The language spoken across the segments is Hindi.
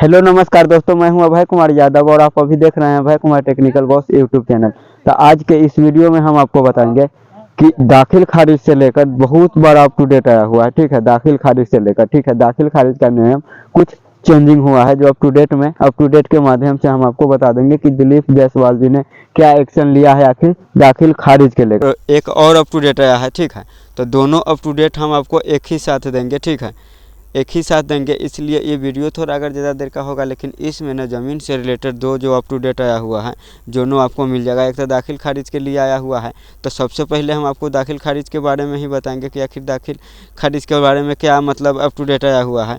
हेलो नमस्कार दोस्तों, मैं हूं अभय कुमार यादव और आप अभी देख रहे हैं Abhay Kumar technical boss YouTube channel. तो आज के इस वीडियो में हम आपको बताएंगे कि दाखिल खारिज से लेकर बहुत बड़ा अप टू डेट आया हुआ है। ठीक है, दाखिल खारिज से लेकर, ठीक है, दाखिल खारिज का नियम कुछ चेंजिंग हुआ है जो अप टू डेट के माध्यम से हम आपको बता देंगे कि दिलीप जायसवाल जी ने क्या एक्शन लिया है आखिर दाखिल खारिज के लेकर। एक और अप टू डेट आया है, ठीक है, तो दोनों अप टू डेट हम आपको एक ही साथ देंगे। ठीक है, एक ही साथ देंगे, इसलिए ये वीडियो थोड़ा अगर ज़्यादा देर का होगा, लेकिन इसमें ना ज़मीन से रिलेटेड दो जो अप टू डेट आया हुआ है दोनों आपको मिल जाएगा। एक तो दाखिल खारिज के लिए आया हुआ है, तो सबसे पहले हम आपको दाखिल खारिज के बारे में ही बताएंगे कि आखिर दाखिल खारिज के बारे में क्या मतलब अप टू डेट आया हुआ है।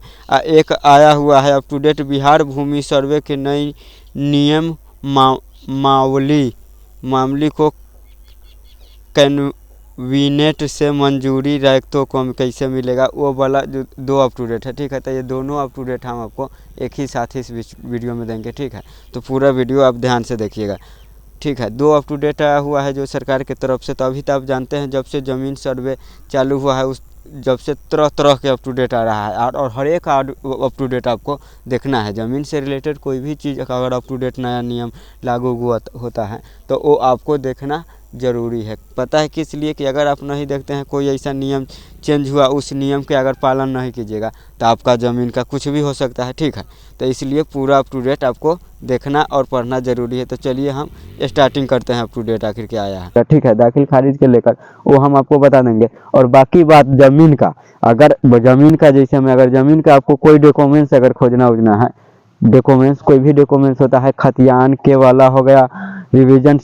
एक आया हुआ है अप टू डेट बिहार भूमि सर्वे के नई नियम मामली को कैबिनेट से मंजूरी रैक्तों को कैसे मिलेगा, वो वाला जो दो अप टू डेट है। ठीक है, तो ये दोनों अप टू डेट हम आपको एक ही साथ इस वीडियो में देंगे। ठीक है, तो पूरा वीडियो आप ध्यान से देखिएगा। ठीक है, दो अप टू डेट आया हुआ है जो सरकार की तरफ से। तो अभी तो आप जानते हैं जब से ज़मीन सर्वे चालू हुआ है जब से तरह तरह के अप टू डेट आ रहा है और हर एक अप टू डेट आपको देखना है। ज़मीन से रिलेटेड कोई भी चीज़ का अगर अप टू डेट नया नियम लागू होता है तो वो आपको देखना ज़रूरी है। पता है किस लिए? कि अगर आप नहीं देखते हैं कोई ऐसा नियम चेंज हुआ, उस नियम के अगर पालन नहीं कीजिएगा तो आपका ज़मीन का कुछ भी हो सकता है। ठीक है, तो इसलिए पूरा अप टू डेट आपको देखना और पढ़ना ज़रूरी है। तो चलिए हम स्टार्टिंग करते हैं अप टू डेट आखिर क्या आया है। ठीक है, दाखिल खारिज के लेकर वो हम आपको बता देंगे। और बाकी बात ज़मीन का, अगर ज़मीन का जैसे में अगर ज़मीन का आपको कोई डॉक्यूमेंट्स अगर खोजना है, डॉक्यूमेंट्स कोई भी डॉक्यूमेंट्स होता है, खतियान के वाला हो गया, रिवीजन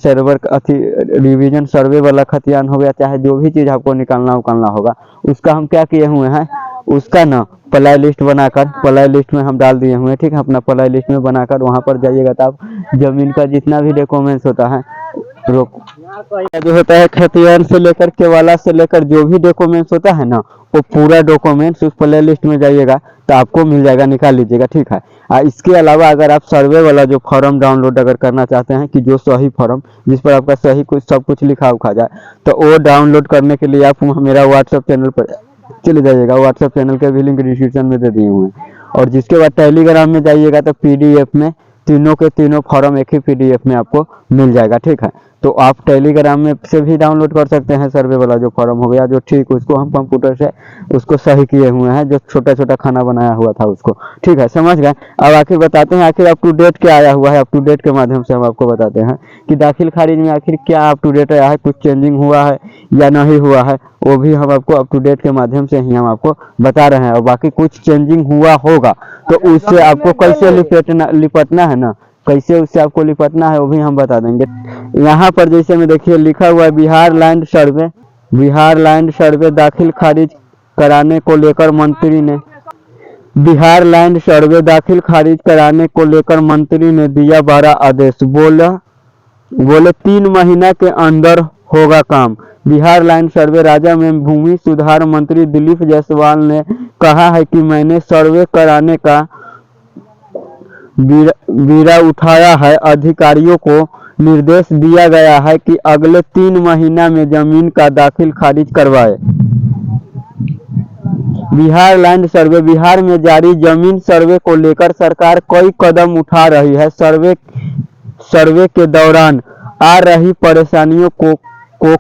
सर्वे वाला खतियान हो गया, चाहे जो भी चीज़ आपको निकालना होगा, उसका हम क्या किए हुए हैं, उसका ना प्लाई लिस्ट बनाकर प्लाई लिस्ट में हम डाल दिए हुए हैं। ठीक है, अपना प्लाई लिस्ट में बनाकर वहाँ पर जाइएगा तो आप ज़मीन का जितना भी डॉक्यूमेंट्स होता है जो होता है खतियान से लेकर केवाला से लेकर जो भी डॉक्यूमेंट्स होता है ना, वो पूरा डॉक्यूमेंट्स उस प्ले लिस्ट में जाइएगा तो आपको मिल जाएगा, निकाल लीजिएगा। ठीक है, इसके अलावा अगर आप सर्वे वाला जो फॉर्म डाउनलोड अगर करना चाहते हैं कि जो सही फॉर्म जिस पर आपका सही कुछ सब कुछ लिखा उखा जाए, तो वो डाउनलोड करने के लिए आप मेरा व्हाट्सएप चैनल पर चले जाइएगा। व्हाट्सएप चैनल के भी लिंक डिस्क्रिप्शन में दे दिए हुए हैं। और जिसके बाद टेलीग्राम में जाइएगा तो पीडीएफ में तीनों के तीनों फॉर्म एक ही पीडीएफ में आपको मिल जाएगा। ठीक है, तो आप टेलीग्राम में से भी डाउनलोड कर सकते हैं सर्वे वाला जो फॉर्म हो गया, जो ठीक उसको हम कंप्यूटर से उसको सही किए हुए हैं, जो छोटा छोटा खाना बनाया हुआ था उसको। ठीक है, समझ गए। अब आखिर बताते हैं आखिर अप टू डेट क्या आया हुआ है। अप टू डेट के माध्यम से हम आपको बताते हैं कि दाखिल खारिज में आखिर क्या अप टू डेट आया है, कुछ चेंजिंग हुआ है या नहीं हुआ है, वो भी हम आपको अप टू डेट के माध्यम से ही हम आपको बता रहे हैं। और बाकी कुछ चेंजिंग हुआ होगा तो उससे आपको कैसे लिपटना है ना, कैसे उससे आपको निपटना है वो भी हम बता देंगे। यहाँ पर जैसे में देखिए लिखा हुआ है बिहार लैंड सर्वे दाखिल खारिज कराने को लेकर मंत्री ने बिहार लैंड सर्वे दाखिल खारिज कराने को लेकर मंत्री ने दिया 12 आदेश। बोले 3 महीना के अंदर होगा काम। बिहार लैंड सर्वे राज्य में भूमि सुधार मंत्री दिलीप जायसवाल ने कहा है कि मैंने सर्वे कराने का बीड़ा उठाया है। अधिकारियों को निर्देश दिया गया है कि अगले 3 महीना में जमीन का दाखिल खारिज करवाए। बिहार लैंड सर्वे बिहार में जारी जमीन सर्वे को लेकर सरकार कई कदम उठा रही है। सर्वे के दौरान आ रही परेशानियों को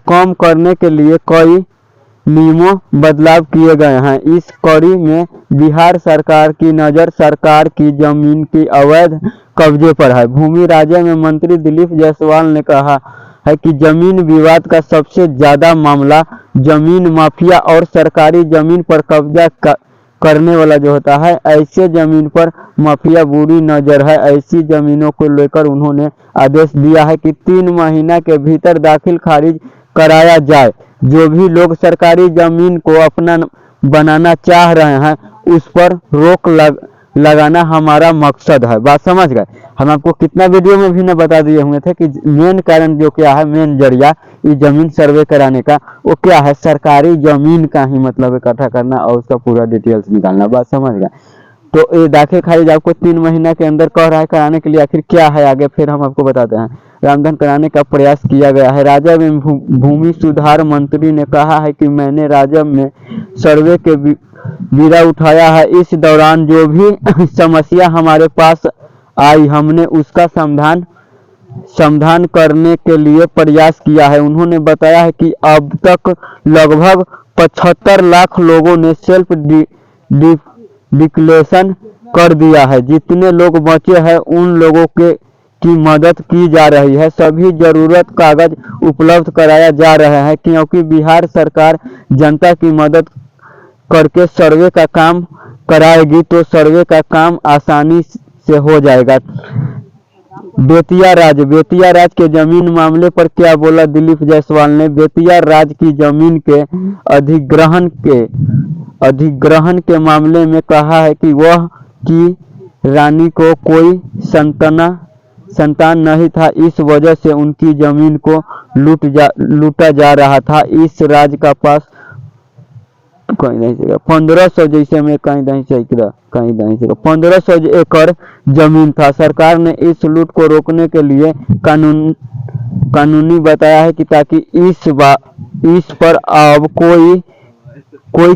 कम करने के लिए कई नियमों बदलाव किए गए हैं। इस कड़ी में बिहार सरकार की नज़र सरकार की जमीन की अवैध कब्जे पर है। भूमि राज्य में मंत्री दिलीप जायसवाल ने कहा है कि जमीन विवाद का सबसे ज्यादा मामला जमीन माफिया और सरकारी जमीन पर कब्जा करने वाला जो होता है, ऐसे जमीन पर माफिया बुरी नजर है। ऐसी जमीनों को लेकर उन्होंने आदेश दिया है कि 3 महीना के भीतर दाखिल खारिज कराया जाए। जो भी लोग सरकारी जमीन को अपना बनाना चाह रहे हैं उस पर रोक लगाना हमारा मकसद है। बात समझ गए। हम आपको कितना वीडियो में भी न बता दिए हुए थे कि मेन कारण जो क्या है, मेन जरिया ये जमीन सर्वे कराने का वो क्या है, सरकारी जमीन का ही मतलब इकट्ठा करना और उसका पूरा डिटेल्स निकालना। बात समझ गए। तो ये दाखिल खारिज आपको 3 महीना के अंदर कह रहा है कराने के लिए। आखिर क्या है आगे फिर हम आपको बताते हैं। रामधन कराने का प्रयास किया गया है। राजस्व एवं भूमि सुधार मंत्री ने कहा है कि मैंने राजस्व में सर्वे के बीड़ा उठाया है। इस दौरान जो भी समस्या हमारे पास आई हमने उसका समाधान करने के लिए प्रयास किया है। उन्होंने बताया है कि अब तक लगभग 75 लाख लोगों ने सेल्फ डिक्लेरेशन कर दिया है। जितने लोग बचे हैं उन लोगों की मदद की जा रही है। सभी जरूरत कागज उपलब्ध कराया जा रहा है, क्योंकि बिहार सरकार जनता की मदद करके सर्वे का काम कराएगी तो सर्वे का काम आसानी से हो जाएगा। बेतिया राज के जमीन मामले पर क्या बोला दिलीप जायसवाल ने। बेतिया राज की जमीन के अधिग्रहण के मामले में कहा है कि वह की रानी को कोई संतान नहीं था, इस वजह से उनकी जमीन को लूटा जा रहा था। इस राज का पास 1500 जैसे में कहीं 1500 एकड़ जमीन था। सरकार ने इस लूट को रोकने के लिए कानूनी बताया है कि ताकि इस पर अब कोई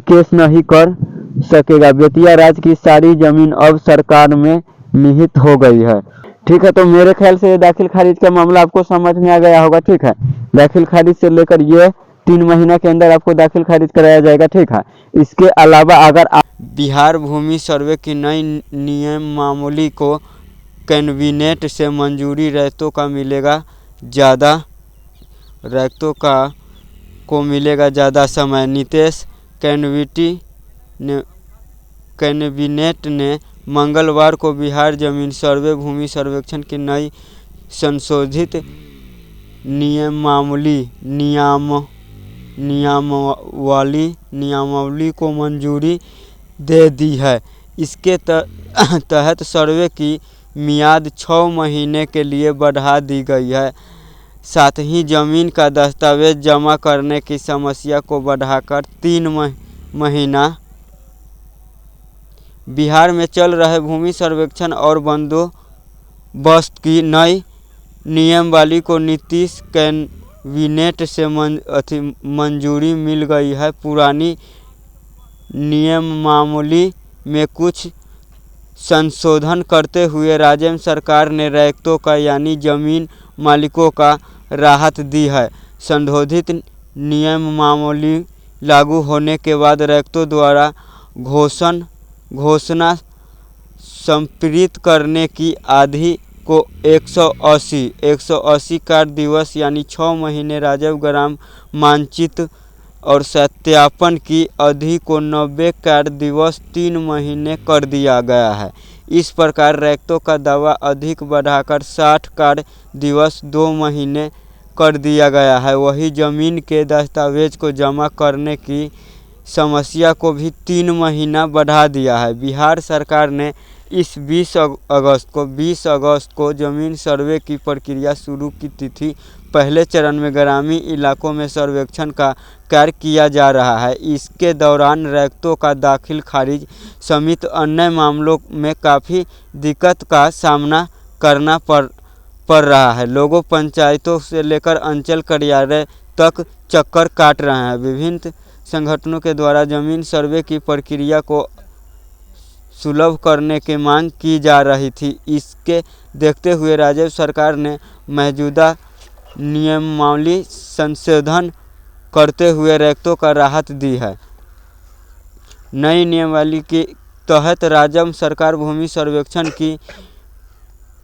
केस नहीं कर सकेगा। बेतिया राज की सारी जमीन अब सरकार में निहित हो गई है। ठीक है, तो मेरे ख्याल से दाखिल खारिज का मामला आपको समझ में आ गया होगा। ठीक है, दाखिल खारिज से लेकर ये 3 महीना के अंदर आपको दाखिल खारिज कराया जाएगा। ठीक है, इसके अलावा अगर बिहार भूमि सर्वे की नई नियमावली को कैबिनेट से मंजूरी, रैयतों को मिलेगा ज़्यादा समय। नीतीश कैबिनेट ने मंगलवार को बिहार जमीन सर्वे भूमि सर्वेक्षण की नई संशोधित नियमावली को मंजूरी दे दी है। इसके तहत सर्वे की मियाद 6 महीने के लिए बढ़ा दी गई है। साथ ही जमीन का दस्तावेज जमा करने की समस्या को बढ़ाकर 3 महीना। बिहार में चल रहे भूमि सर्वेक्षण और बंदोबस्त की नई नियमावली को नीतीश कैबिनेट से मंजूरी मिल गई है। पुरानी नियमावली में कुछ संशोधन करते हुए राज्य सरकार ने रैयतों का यानी जमीन मालिकों का राहत दी है। संशोधित नियमावली लागू होने के बाद रैयतों द्वारा घोषणा संप्रीत करने की अवधि को 180 कार्य दिवस यानी 6 महीने, राजस्व ग्राम मानचित्र और सत्यापन की अवधि को 90 कार्य दिवस 3 महीने कर दिया गया है। इस प्रकार रैयतों का दावा अधिक बढ़ाकर 60 कार्य दिवस 2 महीने कर दिया गया है। वही जमीन के दस्तावेज को जमा करने की समस्या को भी 3 महीना बढ़ा दिया है। बिहार सरकार ने इस 20 अगस्त को जमीन सर्वे की प्रक्रिया शुरू की थी। पहले चरण में ग्रामीण इलाकों में सर्वेक्षण का कार्य किया जा रहा है। इसके दौरान रैयतों का दाखिल खारिज समेत अन्य मामलों में काफ़ी दिक्कत का सामना करना पड़ रहा है। लोगों पंचायतों से लेकर अंचल कार्यालय तक चक्कर काट रहे हैं। विभिन्न संगठनों के द्वारा जमीन सर्वे की प्रक्रिया को सुलभ करने की मांग की जा रही थी। इसके देखते हुए राज्य सरकार ने मौजूदा नियमावली संशोधन करते हुए रैयतों का राहत दी है। नई नियमावली के तहत राज्य सरकार भूमि सर्वेक्षण की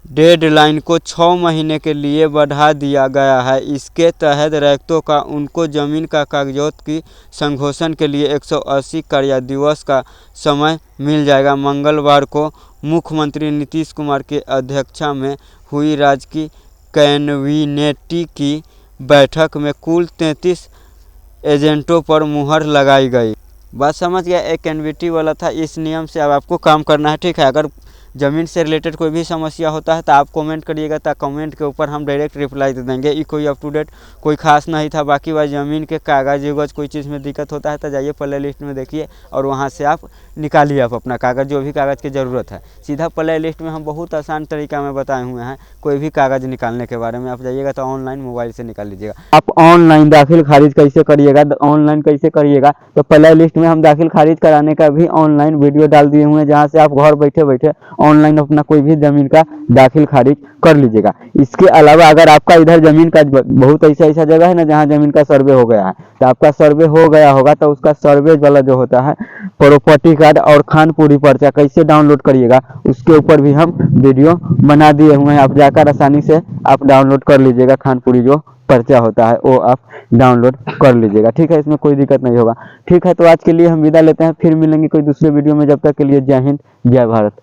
डेडलाइन को 6 महीने के लिए बढ़ा दिया गया है। इसके तहत रैयतों का उनको जमीन का कागजात की संघोषण के लिए 180 कार्य दिवस का समय मिल जाएगा। मंगलवार को मुख्यमंत्री नीतीश कुमार की अध्यक्षता में हुई राज्य की कैबिनेट की बैठक में कुल 33 एजेंटों पर मुहर लगाई गई। बात समझ गया, एक कैबिनेट वाला था। इस नियम से अब आपको काम करना है। ठीक है, अगर ज़मीन से रिलेटेड कोई भी समस्या होता है तो आप कमेंट करिएगा, तो कमेंट के ऊपर हम डायरेक्ट रिप्लाई दे देंगे। ये कोई अप टू डेट कोई खास नहीं था। बाकी वह ज़मीन के कागज़ उगज कोई चीज़ में दिक्कत होता है तो जाइए प्ले लिस्ट में देखिए और वहाँ से आप निकालिए आप अपना कागज़, जो भी कागज़ की ज़रूरत है। सीधा प्ले लिस्ट में हम बहुत आसान तरीका में बताए हुए हैं कोई भी कागज़ निकालने के बारे में। आप जाइएगा तो ऑनलाइन मोबाइल से निकाल लीजिएगा। आप ऑनलाइन दाखिल खारिज कैसे करिएगा, ऑनलाइन कैसे करिएगा, तो प्ले लिस्ट में हम दाखिल खारिज कराने का भी ऑनलाइन वीडियो डाल दिए हुए हैं, जहाँ से आप घर बैठे बैठे ऑनलाइन अपना कोई भी ज़मीन का दाखिल खारिज कर लीजिएगा। इसके अलावा अगर आपका इधर ज़मीन का बहुत ऐसा जगह है ना जहाँ ज़मीन का सर्वे हो गया है, तो आपका सर्वे हो गया होगा तो उसका सर्वे वाला जो होता है प्रॉपर्टी कार्ड और खानपुरी पर्चा कैसे डाउनलोड करिएगा, उसके ऊपर भी हम वीडियो बना दिए हुए हैं। आप जाकर आसानी से आप डाउनलोड कर लीजिएगा, खानपुरी जो पर्चा होता है वो आप डाउनलोड कर लीजिएगा। ठीक है, इसमें कोई दिक्कत नहीं होगा। ठीक है, तो आज के लिए हम विदा लेते हैं, फिर मिलेंगे कोई दूसरे वीडियो में। जब तक के लिए जय हिंद, जय भारत।